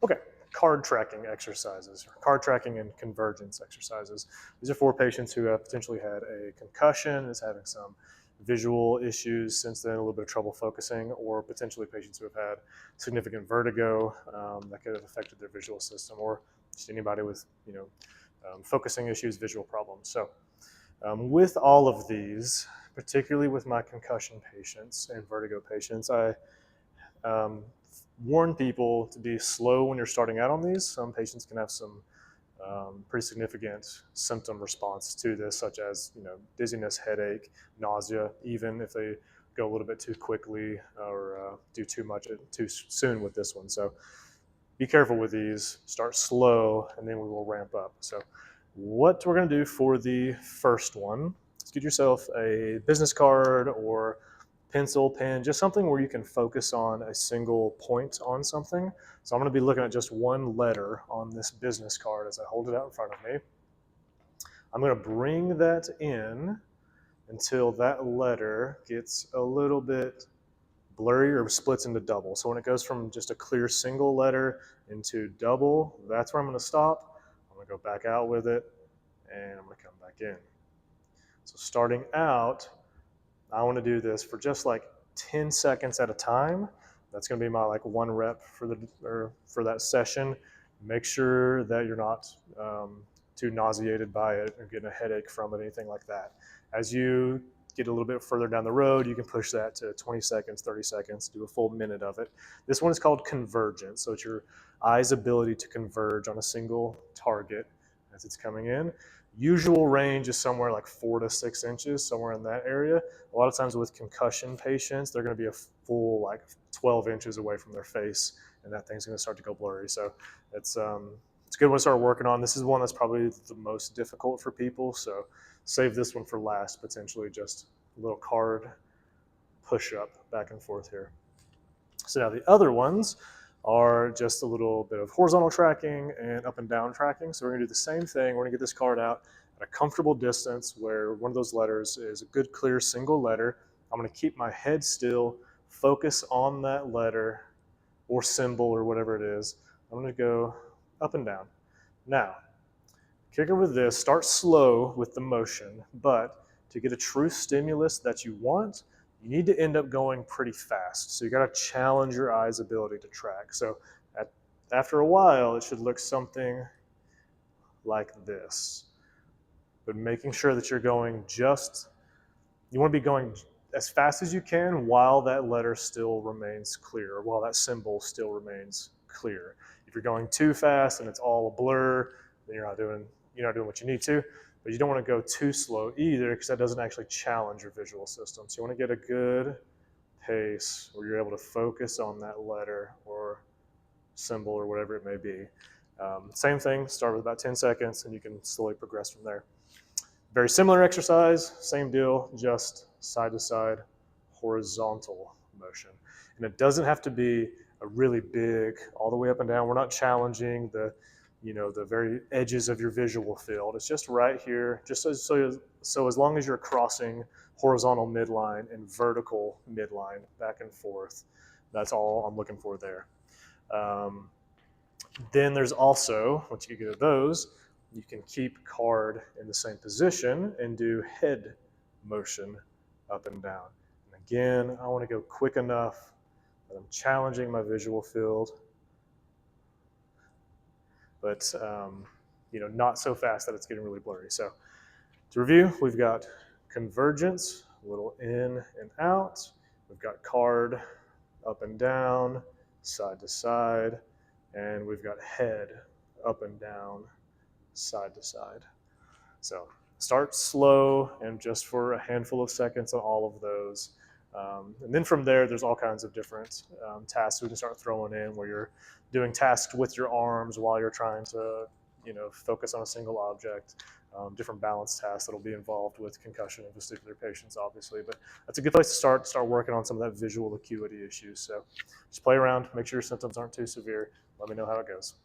Okay, card tracking exercises, card tracking and convergence exercises. These are for patients who have potentially had a concussion, is having some visual issues since then, a little bit of trouble focusing, or potentially patients who have had significant vertigo that could have affected their visual system, or just anybody with focusing issues, visual problems. So with all of these, particularly with my concussion patients and vertigo patients, I um, warn people to be slow when you're starting out on these. Some patients can have some pretty significant symptom response to this, such as dizziness, headache, nausea, even if they go a little bit too quickly or do too much too soon with this one. So be careful with these. Start slow, and then we will ramp up. So what we're going to do for the first one is get yourself a business card or pencil, pen, just something where you can focus on a single point on something. So I'm going to be looking at just one letter on this business card as I hold it out in front of me. I'm going to bring that in until that letter gets a little bit blurry or splits into double. So when it goes from just a clear single letter into double, that's where I'm going to stop. I'm going to go back out with it, and I'm going to come back in. So starting out, I want to do this for just like 10 seconds at a time. That's going to be my like one rep for that session. Make sure that you're not too nauseated by it or getting a headache from it, anything like that. As you get a little bit further down the road, you can push that to 20 seconds, 30 seconds, do a full minute of it. This one is called Convergence. So it's your eye's ability to converge on a single target as it's coming in. Usual range is somewhere like 4 to 6 inches, somewhere in that area. A lot of times with concussion patients, they're going to be a full like 12 inches away from their face, and that thing's going to start to go blurry. So it's a good one to start working on. This is one that's probably the most difficult for people, so save this one for last, potentially just a little card push up back and forth here. So now the other ones are just a little bit of horizontal tracking and up and down tracking. So we're going to do the same thing. We're going to get this card out at a comfortable distance where one of those letters is a good clear single letter. I'm going to keep my head still, focus on that letter or symbol or whatever it is. I'm going to go up and down. Now, kicker with this, start slow with the motion, but to get a true stimulus that you want, you need to end up going pretty fast. So you got to challenge your eye's ability to track. So after a while, it should look something like this. But making sure that you're going you want to be going as fast as you can while that letter still remains clear, or while that symbol still remains clear. If you're going too fast and it's all a blur, then you're not doing what you need to. But you don't want to go too slow either, because that doesn't actually challenge your visual system. So you want to get a good pace where you're able to focus on that letter or symbol or whatever it may be. Same thing, start with about 10 seconds and you can slowly progress from there. Very similar exercise, same deal, just side to side horizontal motion. And it doesn't have to be a really big, all the way up and down. We're not challenging the very edges of your visual field. It's just right here, just so as long as you're crossing horizontal midline and vertical midline back and forth, that's all I'm looking for there. Then there's also, once you get to those, you can keep card in the same position and do head motion up and down. And again, I want to go quick enough that I'm challenging my visual field, but not so fast that it's getting really blurry. So to review, we've got convergence, a little in and out. We've got card up and down, side to side, and we've got head up and down, side to side. So start slow and just for a handful of seconds on all of those. And then from there, there's all kinds of different tasks we can start throwing in where you're doing tasks with your arms while you're trying to focus on a single object. Different balance tasks that'll be involved with concussion in vestibular patients, obviously. But that's a good place to start working on some of that visual acuity issues. So just play around, make sure your symptoms aren't too severe. Let me know how it goes.